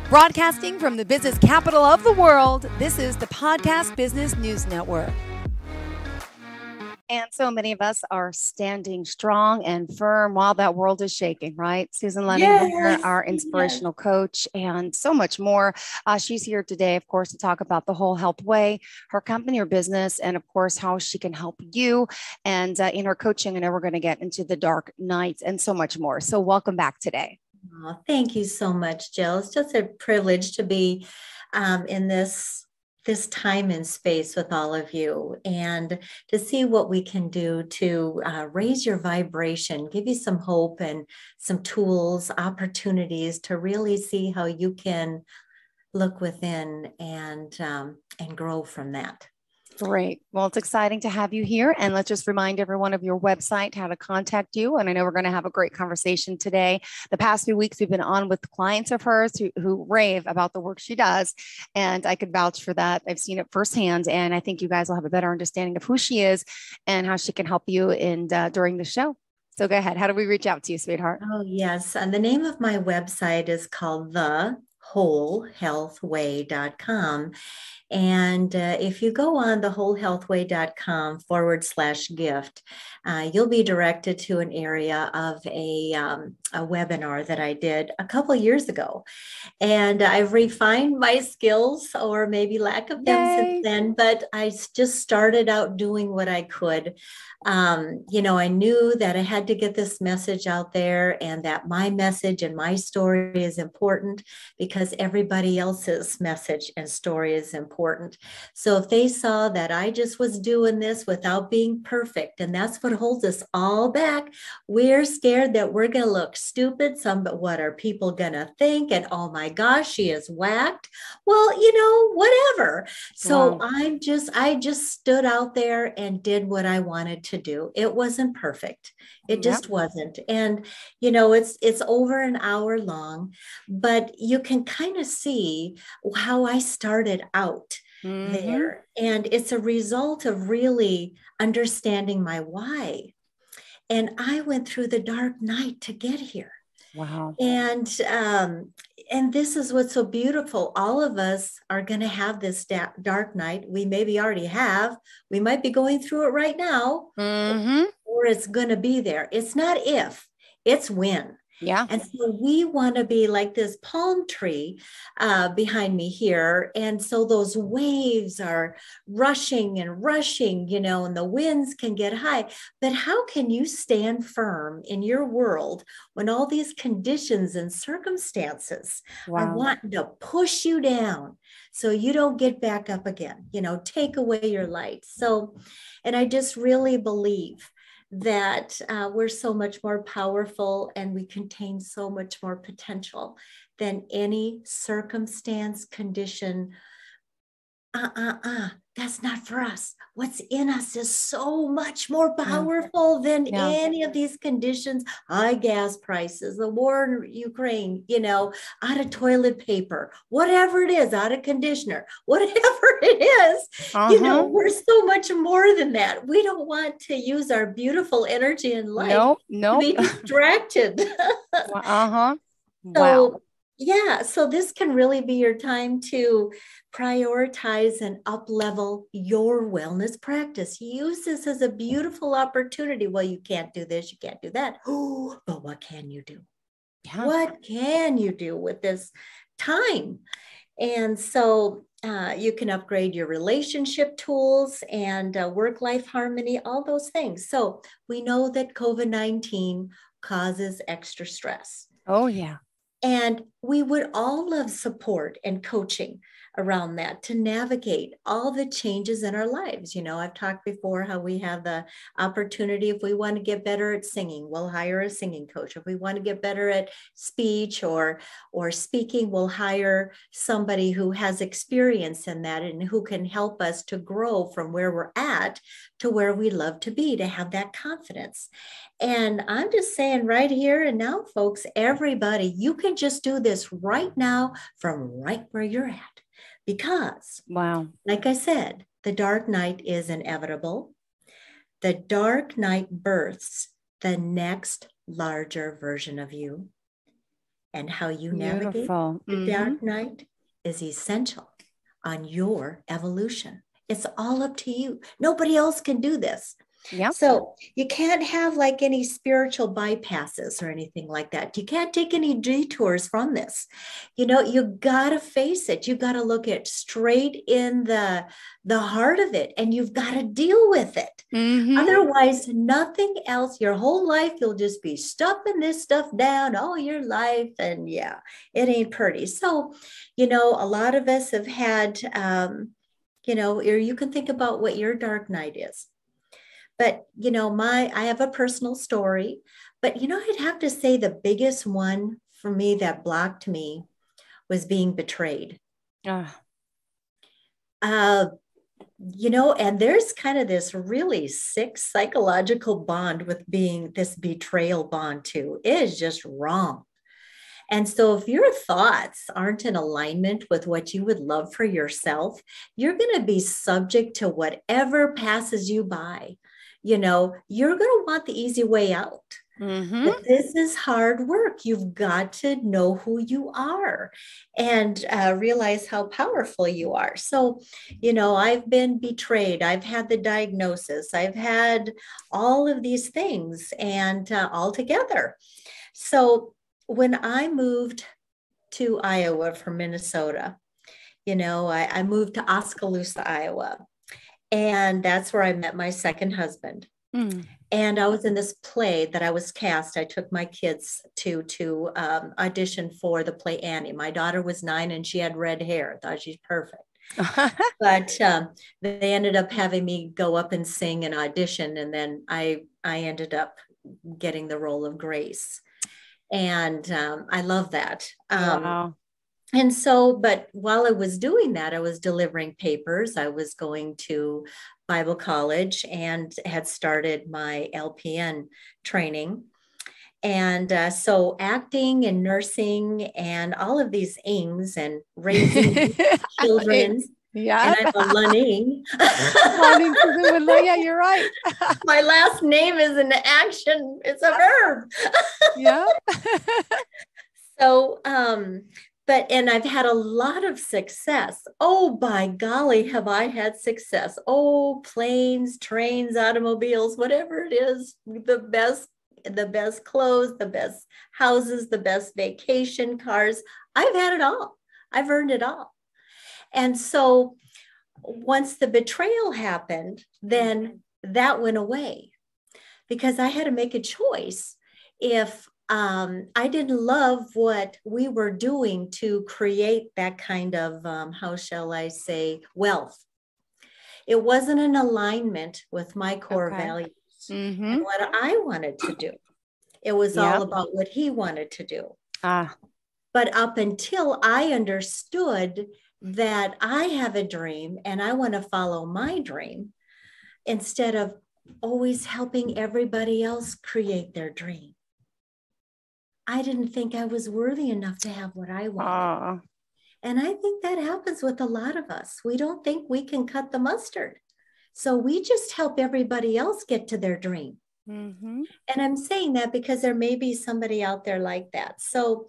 Broadcasting from the business capital of the world, this is the Podcast Business News Network. And so many of us are standing strong and firm while that world is shaking, right? Susan Lunning, Yes, our inspirational coach, and so much more. She's here today, of course, to talk about the Whole Health Way, her company or business, and of course, how she can help you. And in her coaching, I know we're going to get into the dark nights and so much more. So welcome back today. Oh, thank you so much, Jill. It's just a privilege to be in this time and space with all of you, and to see what we can do to raise your vibration, give you some hope and some tools, opportunities to really see how you can look within and grow from that. Great. Well, it's exciting to have you here. And let's just remind everyone of your website, how to contact you. And I know we're going to have a great conversation today. The past few weeks, we've been on with clients of hers who rave about the work she does. And I could vouch for that. I've seen it firsthand. And I think you guys will have a better understanding of who she is and how she can help you during the show. So go ahead. How do we reach out to you, sweetheart? Oh, yes. And the name of my website is called thewholehealthway.com. And if you go on thewholehealthway.com/gift, you'll be directed to an area of a webinar that I did a couple of years ago. And I've refined my skills, or maybe lack of them since then, but I just started out doing what I could. I knew that I had to get this message out there, and that my message and my story is important because everybody else's message and story is important. So if they saw that I just was doing this without being perfect, and that's what holds us all back, we're scared that we're going to look stupid. But what are people going to think? And oh my gosh, she is whacked. Well, whatever. So Wow. I just stood out there and did what I wanted to do. It wasn't perfect. It just wasn't. And, it's over an hour long, but you can kind of see how I started out there. And it's a result of really understanding my why. And I went through the dark night to get here. Wow. And this is what's so beautiful. All of us are going to have this dark night. We maybe already have. We might be going through it right now, or it's going to be there. It's not if, it's when. Yeah. And so we want to be like this palm tree behind me here. And so those waves are rushing and rushing, and the winds can get high. But how can you stand firm in your world when all these conditions and circumstances are wanting to push you down so you don't get back up again, take away your light? So, and I just really believe that we're so much more powerful, and we contain so much more potential than any circumstance, condition. That's not for us. What's in us is so much more powerful than any of these conditions. High gas prices, the war in Ukraine, out of toilet paper, whatever it is, out of conditioner, whatever it is, we're so much more than that. We don't want to use our beautiful energy and life to be distracted. Wow. So this can really be your time to prioritize and up-level your wellness practice. Use this as a beautiful opportunity. Well, you can't do this, you can't do that. Oh, but what can you do? Yeah. What can you do with this time? And so you can upgrade your relationship tools and work-life harmony, all those things. So we know that COVID-19 causes extra stress. Oh, yeah. And we would all love support and coaching around that to navigate all the changes in our lives. I've talked before how we have the opportunity, if we want to get better at singing, we'll hire a singing coach. If we want to get better at speech or speaking, we'll hire somebody who has experience in that and who can help us to grow from where we're at to where we love to be, to have that confidence. And I'm just saying right here and now, folks, everybody, you can just do this right now from right where you're at. Because, like I said, the dark night is inevitable. The dark night births the next larger version of you. and how you navigate Beautiful. the dark night is essential on your evolution. It's all up to you. Nobody else can do this. Yep. So you can't have like any spiritual bypasses or anything like that. You can't take any detours from this. You know, you got to face it. You got to look it straight in the heart of it, and you've got to deal with it. Otherwise, nothing else, your whole life, you'll just be stuffing this stuff down all your life. And yeah, it ain't pretty. So, you know, a lot of us have had, you know, or you can think about what your dark night is. But, you know, I have a personal story, but, you know, I'd have to say the biggest one for me that blocked me was being betrayed. You know, and there's kind of this really sick psychological bond with being this betrayal bond too. It is just wrong. And so if your thoughts aren't in alignment with what you would love for yourself, you're going to be subject to whatever passes you by. You know, you're going to want the easy way out. But this is hard work. You've got to know who you are and realize how powerful you are. So, you know, I've been betrayed. I've had the diagnosis. I've had all of these things and all together. So when I moved to Iowa from Minnesota, you know, I moved to Oskaloosa, Iowa. And that's where I met my second husband. And I was in this play that I was cast. I took my kids to audition for the play Annie. My daughter was 9 and she had red hair. I thought she's perfect. But they ended up having me go up and sing and audition. And then I ended up getting the role of Grace. And I love that. Wow. And so, but while I was doing that, I was delivering papers. I was going to Bible college and had started my LPN training. And so acting and nursing and all of these things and raising children. Yeah. And I'm a Lunning. Yeah, you're right. My last name is an action. It's a verb. Yeah. So, and I've had a lot of success. Oh, by golly, have I had success. Oh, planes, trains, automobiles, whatever it is, the best clothes, the best houses, the best vacation cars. I've had it all. I've earned it all. And so once the betrayal happened, then that went away because I had to make a choice. If I didn't love what we were doing to create that kind of, how shall I say, wealth. It wasn't in alignment with my core values and what I wanted to do. It was all about what he wanted to do. But up until I understood that I have a dream and I want to follow my dream, instead of always helping everybody else create their dream, I didn't think I was worthy enough to have what I wanted. And I think that happens with a lot of us. We don't think we can cut the mustard. So we just help everybody else get to their dream. And I'm saying that because there may be somebody out there like that. So,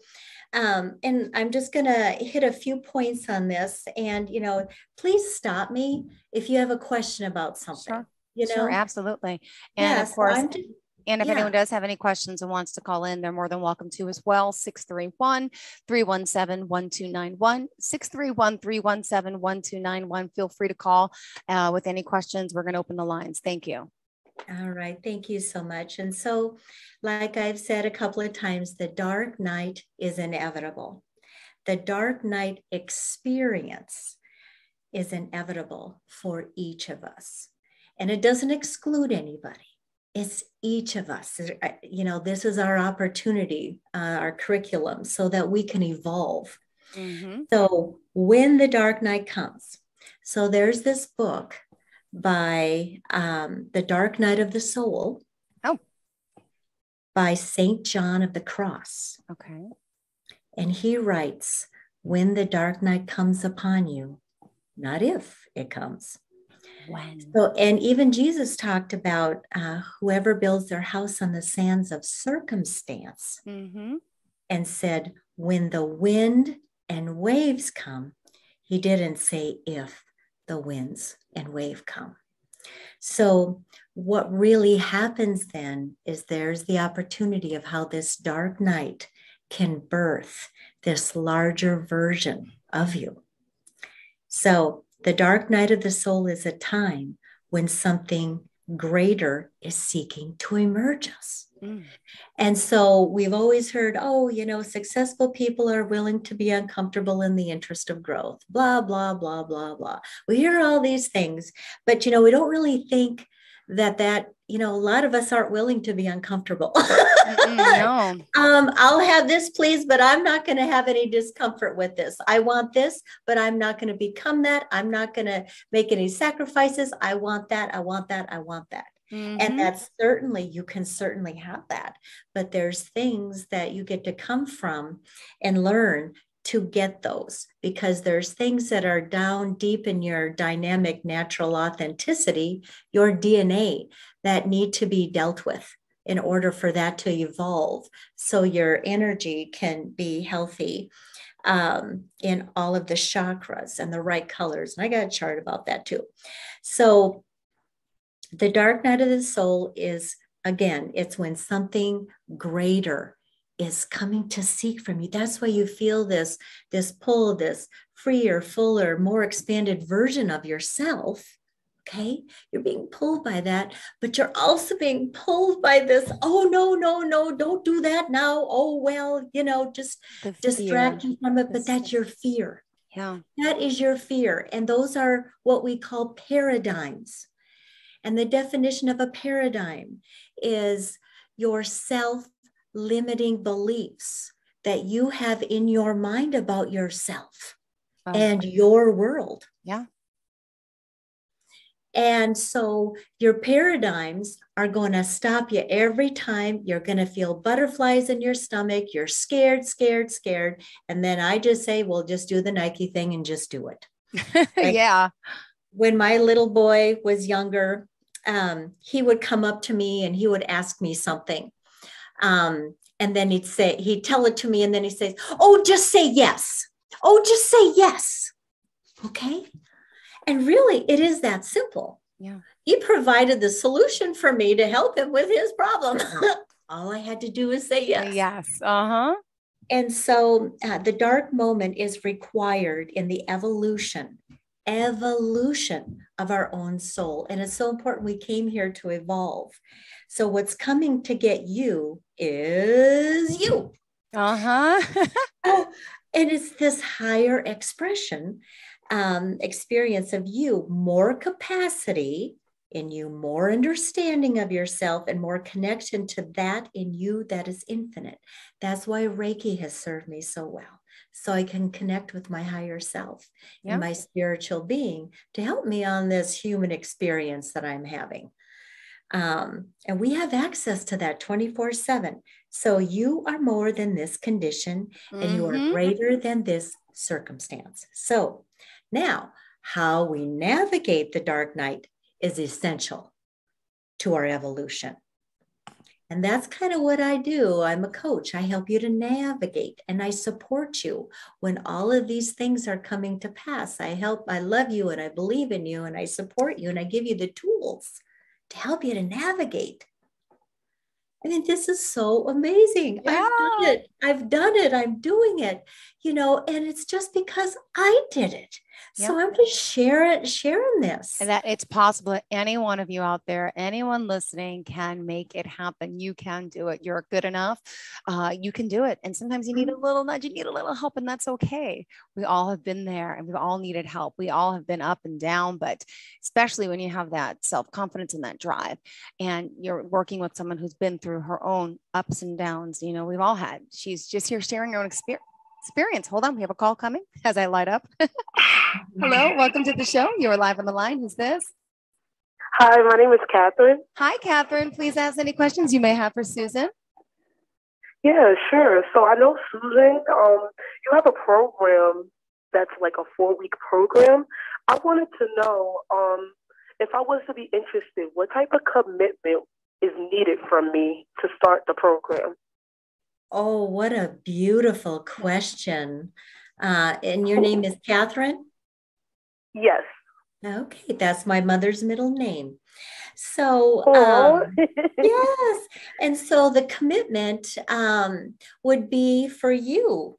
and I'm just going to hit a few points on this. And, you know, please stop me if you have a question about something. Sure. You know? Sure, absolutely. And of course, So and if anyone does have any questions and wants to call in, they're more than welcome to as well. 631-317-1291, 631-317-1291. Feel free to call with any questions. We're going to open the lines. Thank you. All right. Thank you so much. And so, like I've said a couple of times, the dark night is inevitable. The dark night experience is inevitable for each of us. And it doesn't exclude anybody. It's each of us. You know, this is our opportunity, our curriculum, so that we can evolve. So when the dark night comes, so there's this book by The Dark Night of the Soul by St. John of the Cross. Okay. And he writes, when the dark night comes upon you, not if it comes. When. So, and even Jesus talked about whoever builds their house on the sands of circumstance and said, when the wind and waves come. He didn't say if the winds and wave come. So what really happens then is there's the opportunity of how this dark night can birth this larger version of you. So the dark night of the soul is a time when something greater is seeking to emerge us. And so we've always heard, oh, successful people are willing to be uncomfortable in the interest of growth, blah, blah, blah, blah, blah. We hear all these things, but, we don't really think that, a lot of us aren't willing to be uncomfortable. No. I'll have this, please, but I'm not going to have any discomfort with this. I want this, but I'm not going to become that. I'm not going to make any sacrifices. I want that. I want that. I want that. And that's you can certainly have that, but there's things that you get to come from and learn to get those, because there's things that are down deep in your dynamic, natural authenticity, your DNA, that need to be dealt with in order for that to evolve. So your energy can be healthy in all of the chakras and the right colors. And I got a chart about that too. So the dark night of the soul is, again, it's when something greater is coming to seek from you. That's why you feel this pull, this freer, fuller, more expanded version of yourself. Okay. You're being pulled by that, but you're also being pulled by this. Oh, no, don't do that now. Oh, well, just distract you from it. But that's your fear. Yeah. That is your fear. And those are what we call paradigms. And the definition of a paradigm is your self-limiting beliefs that you have in your mind about yourself and your world. Yeah. And so your paradigms are going to stop you every time. You're going to feel butterflies in your stomach. You're scared. And then I just say, well, just do the Nike thing and just do it. Right? Yeah. When my little boy was younger, he would come up to me and he would ask me something. And then he'd tell it to me. And then he says, oh, just say yes. Oh, just say yes. Okay. And really, it is that simple. Yeah. He provided the solution for me to help him with his problem. All I had to do is say yes. Yes. And so the dark moment is required in the evolution of our own soul. And it's so important. We came here to evolve. So what's coming to get you is you. And it's this higher expression, experience of you, more capacity in you, more understanding of yourself, and more connection to that in you that is infinite. That's why Reiki has served me so well. So I can connect with my higher self and my spiritual being to help me on this human experience that I'm having. And we have access to that 24/7. So you are more than this condition and you are greater than this circumstance. So now how we navigate the dark night is essential to our evolution. And that's kind of what I do. I'm a coach. I help you to navigate and I support you when all of these things are coming to pass. I love you and I believe in you and I support you and I give you the tools to help you to navigate. I mean, this is so amazing. Yeah. I've done it. I'm doing it, and it's just because I did it. So I'm just sharing this. And that it's possible. Any one of you out there, anyone listening can make it happen. You can do it. You're good enough. You can do it. And sometimes you need a little nudge, you need a little help, and that's okay. We all have been there and we've all needed help. We all have been up and down, but especially when you have that self-confidence and that drive and you're working with someone who's been through her own ups and downs, we've all had. She's just here sharing her own experience. Hold on, we have a call coming as I light up. Hello, welcome to the show. You're live on the line. Who's this? Hi, my name is Catherine. Hi, Catherine. Please ask any questions you may have for Susan. Yeah, sure. So I know, Susan, you have a program that's like a 4-week program. I wanted to know if I was to be interested, what type of commitment is needed from me to start the program? Oh, what a beautiful question. And your name is Catherine? Yes. Okay, that's my mother's middle name. So, Oh. yes. And so the commitment would be for you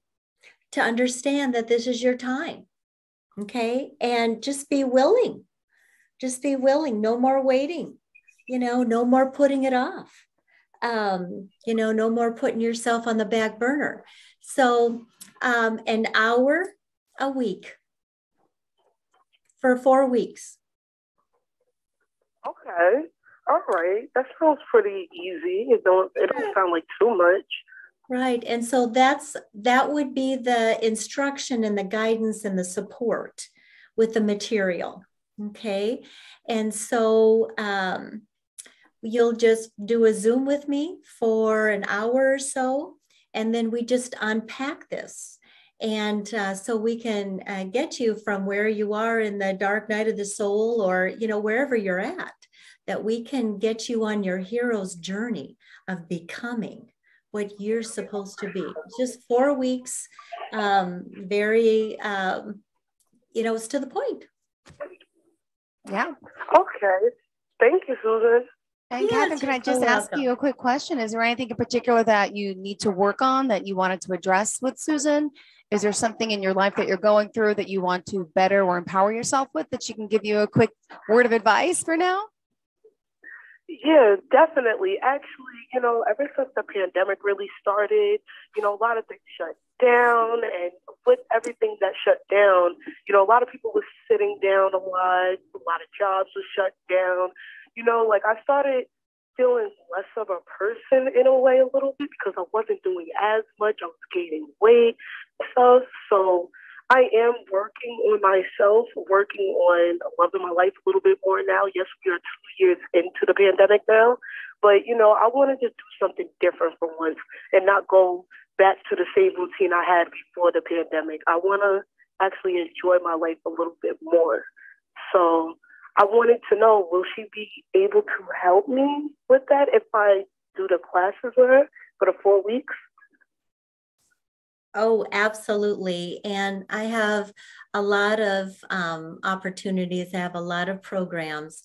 to understand that this is your time. Okay. And just be willing. Just be willing. No more waiting. No more putting it off. No more putting yourself on the back burner. So, an hour a week for 4 weeks. Okay. All right. That sounds pretty easy. It don't sound like too much. Right. And so that would be the instruction and the guidance and the support with the material. Okay. And so you'll just do a Zoom with me for an hour or so, and then we just unpack this. And so we can get you from where you are in the dark night of the soul, or, wherever you're at, that we can get you on your hero's journey of becoming what you're supposed to be. It's just 4 weeks, very, it's to the point. Yeah. Okay. Thank you, Susan. And Catherine, can I just ask you a quick question? Is there anything in particular that you need to work on that you wanted to address with Susan? Is there something in your life that you're going through that you want to better or empower yourself with that she can give you a quick word of advice for now? Yeah, definitely. Actually, ever since the pandemic really started, a lot of things shut down. And with everything that shut down, a lot of people were sitting down a lot of jobs were shut down. I started feeling less of a person in a way a little bit because I wasn't doing as much. I was gaining weight and stuff. So I am working on myself, working on loving my life a little bit more now. Yes, we are 2 years into the pandemic now, but I want to just do something different for once and not go back to the same routine I had before the pandemic. I want to actually enjoy my life a little bit more. So I wanted to know, will she be able to help me with that if I do the classes with her for the 4 weeks? Oh, absolutely. And I have a lot of opportunities. I have a lot of programs.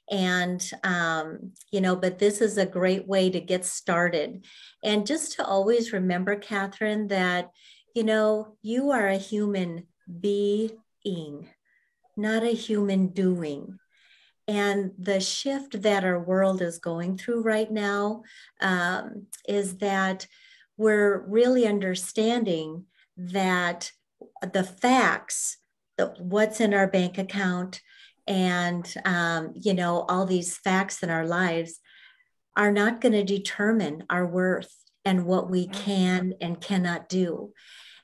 And, but this is a great way to get started. And just to always remember, Catherine, that, you are a human being, not a human doing. And the shift that our world is going through right now is that we're really understanding that the facts, what's in our bank account, and all these facts in our lives are not going to determine our worth and what we can and cannot do.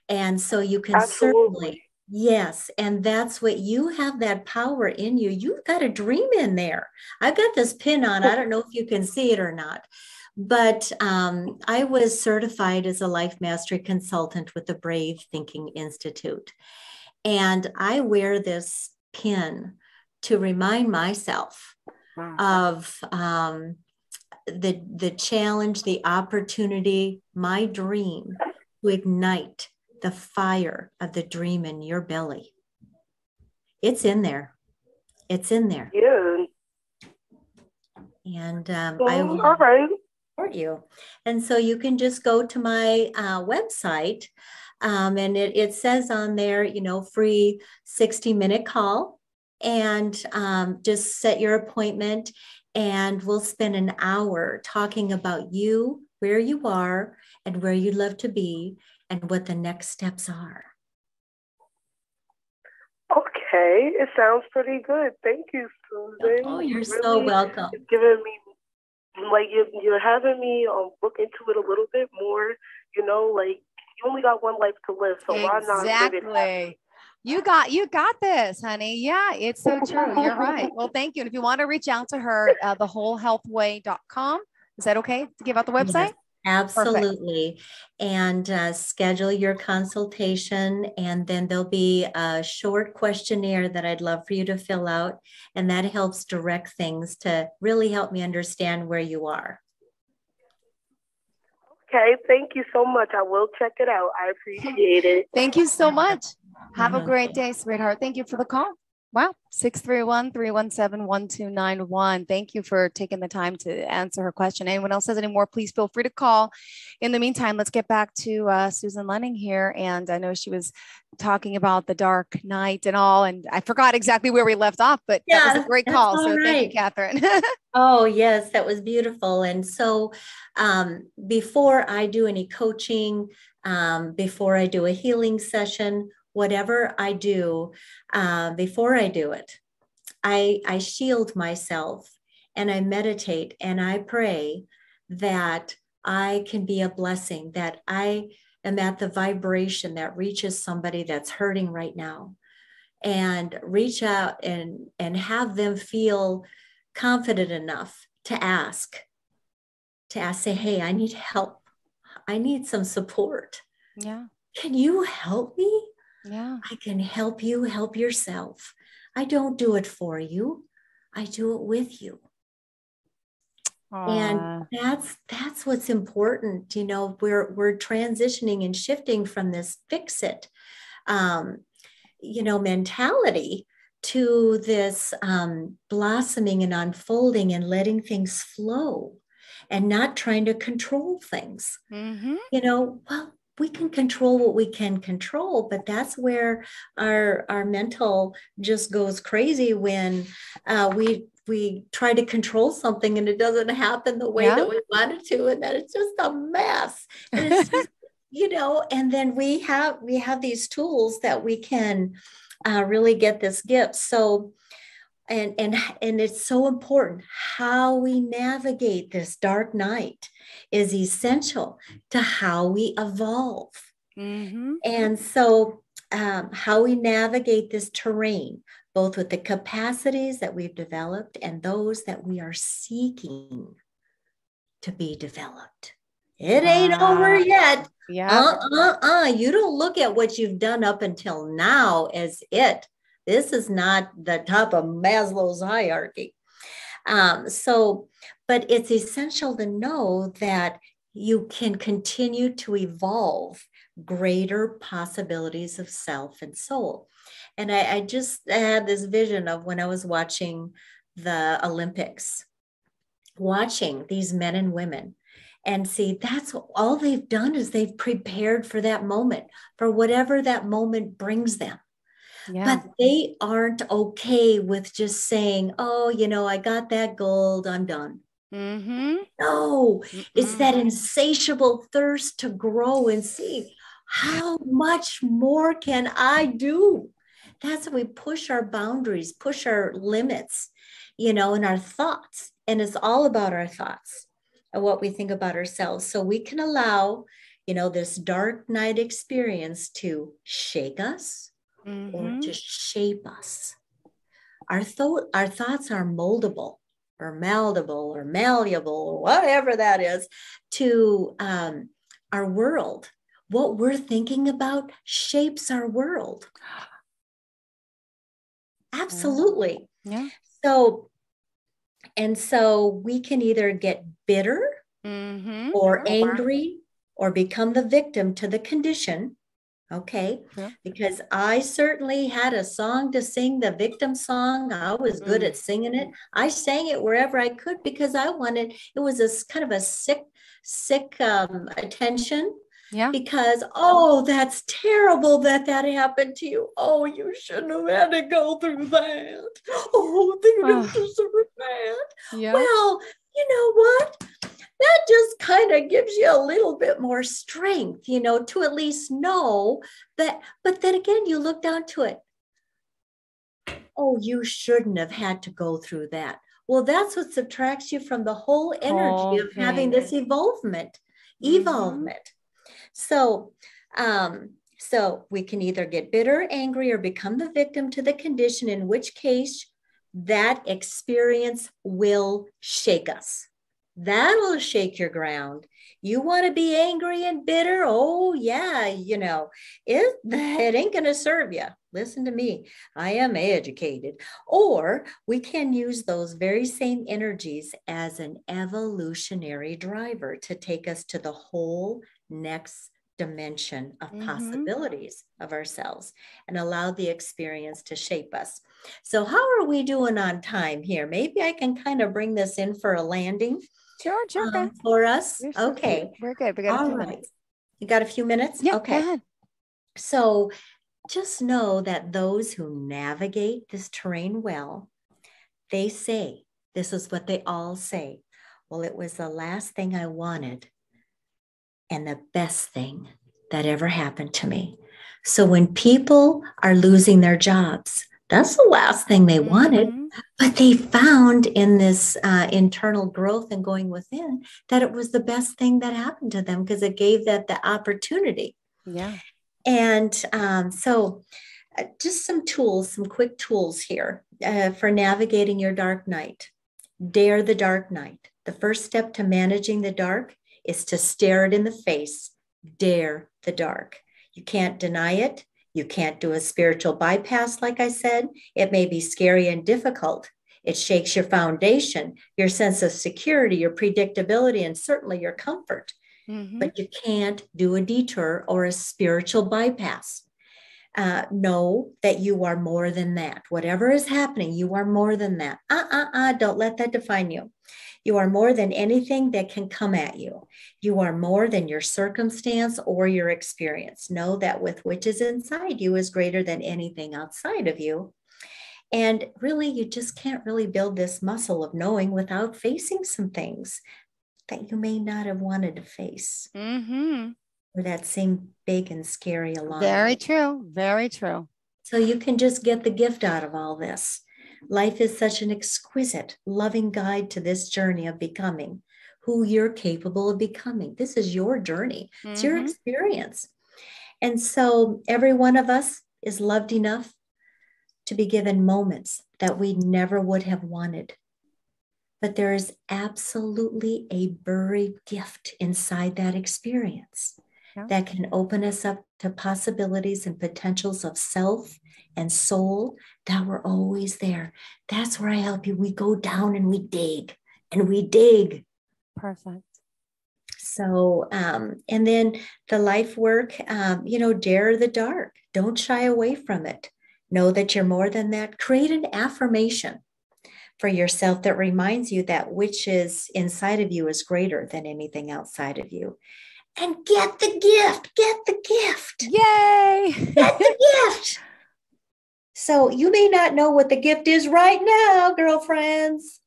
And so you can certainly, yes, and that's what you have, that power in you. You've got a dream in there. I've got this pin on. I don't know if you can see it or not. But I was certified as a life mastery consultant with the Brave Thinking Institute. And I wear this pin to remind myself of the challenge, the opportunity, my dream to ignite the fire of the dream in your belly. It's in there. It's in there. Yeah. And I will. All right. Support you. And so you can just go to my website and it says on there, free 60-minute call, and just set your appointment and we'll spend an hour talking about you, where you are and where you'd love to be and what the next steps are. Okay. It sounds pretty good. Thank you, Susan. Oh, you're so welcome. It's giving me, you're having me look into it a little bit more, you only got one life to live, so why not live it? Exactly. You got this, honey. Yeah, it's so true. You're right. Well, thank you. And if you want to reach out to her, thewholehealthway.com. Is that okay to give out the website? Yes, absolutely. Perfect. And schedule your consultation, and then there'll be a short questionnaire that I'd love for you to fill out. And that helps direct things to really help me understand where you are. Okay, thank you so much. I will check it out. I appreciate it. Thank you so much. Have a great day, sweetheart. Thank you for the call. Wow. 631-317-1291. Thank you for taking the time to answer her question. Anyone else has any more, please feel free to call. In the meantime, let's get back to Susan Lunning here. And I know she was talking about the dark night and all, and I forgot exactly where we left off, but that was a great call. So thank you, Catherine. Oh, yes, that was beautiful. And so before I do any coaching, before I do a healing session, whatever I do, before I do it, I shield myself and I meditate and I pray that I can be a blessing, that I am at the vibration that reaches somebody that's hurting right now, and reach out and have them feel confident enough to ask, say, hey, I need help. I need some support. Yeah. Can you help me? Yeah. I can help you help yourself. I don't do it for you. I do it with you. And that's what's important. You know, we're transitioning and shifting from this fix it, mentality to this blossoming and unfolding and letting things flow and not trying to control things. Mm-hmm. Well, we can control what we can control, but that's where our mental just goes crazy when we try to control something and it doesn't happen the way that we want it to, and then it's just a mess. And it's just, and then we have these tools that we can really get this gift. So, and it's so important how we navigate this dark night is essential to how we evolve. Mm-hmm. And so how we navigate this terrain, both with the capacities that we've developed and those that we are seeking to be developed. It ain't over yet. Yeah. You don't look at what you've done up until now as it. This is not the top of Maslow's hierarchy. But it's essential to know that you can continue to evolve greater possibilities of self and soul. And I just had this vision of when I was watching the Olympics, watching these men and women, and see, that's all they've done is they've prepared for that moment, for whatever that moment brings them. Yeah. But they aren't okay with just saying, oh, I got that gold, I'm done. Mm-hmm. No, it's that insatiable thirst to grow and see how much more can I do. That's when we push our boundaries, push our limits, in our thoughts. And it's all about our thoughts and what we think about ourselves. So we can allow, this dark night experience to shake us or to shape us. Our thoughts are moldable or malleable or malleable or whatever that is to our world. What we're thinking about shapes our world. Absolutely. Yeah. So we can either get bitter or angry or become the victim to the condition. Okay. Yeah. Because I certainly had a song to sing, the victim song. I was good at singing it. I sang it wherever I could because I wanted, it was a kind of a sick attention. Yeah. Because, oh, that's terrible that happened to you. Oh, you shouldn't have had to go through that. Oh, they don't deserve that. Yeah. Well, you know what? That just kind of gives you a little bit more strength, to at least know that. But then again, you look down to it. Oh, you shouldn't have had to go through that. Well, that's what subtracts you from the whole energy of having this evolvement. So we can either get bitter, angry, or become the victim to the condition, in which case that experience will shake us. That'll shake your ground. You want to be angry and bitter? Oh, yeah, it ain't going to serve you. Listen to me. I am educated. Or we can use those very same energies as an evolutionary driver to take us to the whole next dimension of possibilities of ourselves and allow the experience to shape us. So how are we doing on time here? Maybe I can kind of bring this in for a landing for us. Okay. We're good. We got a few minutes. You got a few minutes? Yeah, okay. Go ahead. So just know that those who navigate this terrain well, they say, this is what they all say. Well, it was the last thing I wanted and the best thing that ever happened to me. So when people are losing their jobs, that's the last thing they wanted, but they found in this internal growth and going within that it was the best thing that happened to them because it gave that the opportunity. Yeah. And so just some tools, some quick tools here for navigating your dark night. Dare the dark night. The first step to managing the dark is to stare it in the face. Dare the dark. You can't deny it. You can't do a spiritual bypass, like I said. It may be scary and difficult. It shakes your foundation, your sense of security, your predictability, and certainly your comfort. But you can't do a detour or a spiritual bypass. Know that you are more than that. Whatever is happening, you are more than that. Don't let that define you. You are more than anything that can come at you. You are more than your circumstance or your experience. Know that with which is inside you is greater than anything outside of you. And really, you just can't really build this muscle of knowing without facing some things that you may not have wanted to face. Or that seem big and scary along. Very true. Very true. So you can just get the gift out of all this. Life is such an exquisite, loving guide to this journey of becoming who you're capable of becoming. This is your journey. It's your experience. And so every one of us is loved enough to be given moments that we never would have wanted. But there is absolutely a buried gift inside that experience that can open us up to possibilities and potentials of self and soul that were always there. That's where I help you. We go down and we dig and we dig. Perfect. So, and then the life work, dare the dark. Don't shy away from it. Know that you're more than that. Create an affirmation for yourself that reminds you that which is inside of you is greater than anything outside of you. And get the gift. Get the gift. Yay! Get the gift. So you may not know what the gift is right now, girlfriends,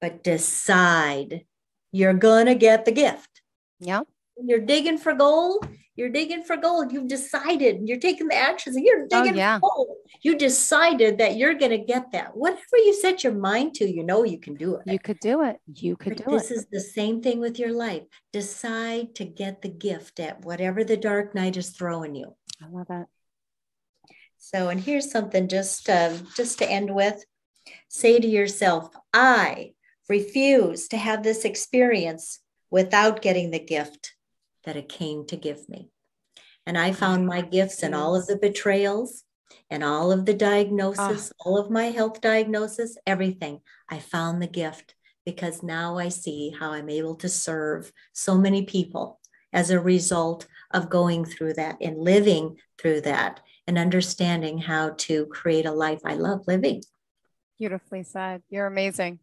but decide you're going to get the gift. Yeah. You're digging for gold. You're digging for gold. You've decided. You're taking the actions. You're digging for gold. You decided that you're going to get that. Whatever you set your mind to, you know you can do it. You could do it. You could do it. This is the same thing with your life. Decide to get the gift at whatever the dark night is throwing you. I love that. So, and here's something just to end with. Say to yourself, I refuse to have this experience without getting the gift that it came to give me. And I found my gifts in all of the betrayals and all of the diagnosis, all of my health diagnosis, everything. I found the gift because now I see how I'm able to serve so many people as a result of going through that and living through that and understanding how to create a life I love living. Beautifully said. You're amazing.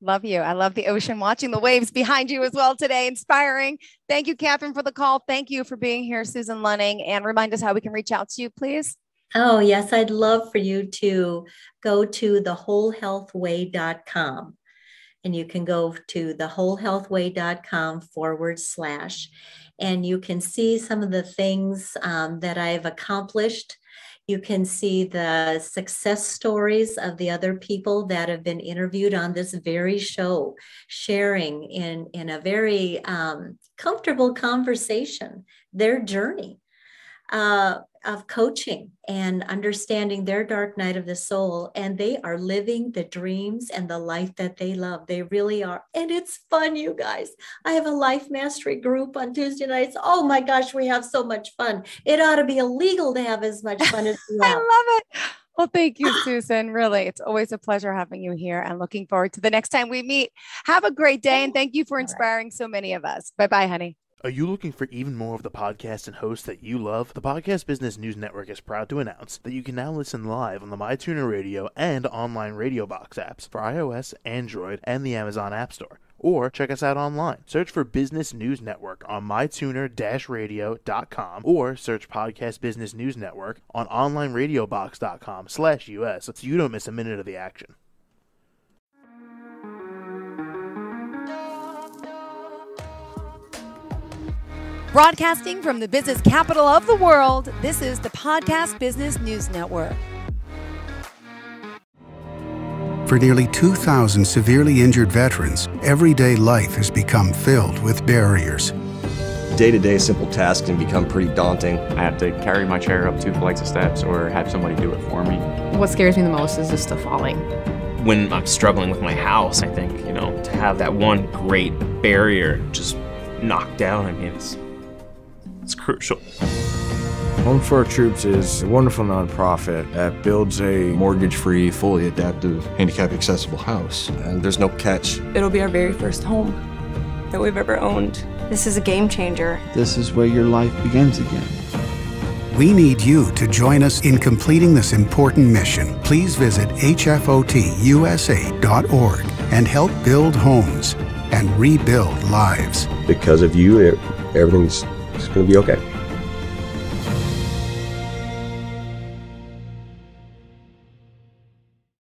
Love you. I love the ocean, watching the waves behind you as well today. Inspiring. Thank you, Catherine, for the call. Thank you for being here, Susan Lunning. And remind us how we can reach out to you, please. Oh, yes. I'd love for you to go to thewholehealthway.com. And you can go to thewholehealthway.com/. And you can see some of the things that I've accomplished. You can see the success stories of the other people that have been interviewed on this very show, sharing in a very comfortable conversation, their journey. of coaching and understanding their dark night of the soul. And they are living the dreams and the life that they love. They really are. And it's fun, you guys. I have a life mastery group on Tuesday nights. Oh my gosh, we have so much fun. It ought to be illegal to have as much fun as we have. I love it. Well, thank you, Susan. Really, it's always a pleasure having you here and looking forward to the next time we meet. Have a great day. And thank you for inspiring so many of us. Bye-bye, honey. Are you looking for even more of the podcasts and hosts that you love? The Podcast Business News Network is proud to announce that you can now listen live on the MyTuner Radio and online Radio Box apps for iOS, Android, and the Amazon App Store. Or check us out online. Search for Business News Network on mytuner-radio.com or search Podcast Business News Network on onlineradiobox.com/US so you don't miss a minute of the action. Broadcasting from the business capital of the world, this is the Podcast Business News Network. For nearly 2,000 severely injured veterans, everyday life has become filled with barriers. Day-to-day simple tasks can become pretty daunting. I have to carry my chair up 2 flights of steps or have somebody do it for me. What scares me the most is just the falling. When I'm struggling with my house, I think, to have that one great barrier just knocked down, it's crucial. Home for Our Troops is a wonderful nonprofit that builds a mortgage-free, fully adaptive, handicap-accessible house. And there's no catch. It'll be our very first home that we've ever owned. This is a game changer. This is where your life begins again. We need you to join us in completing this important mission. Please visit hfotusa.org and help build homes and rebuild lives. Because of you, everything's going to be okay.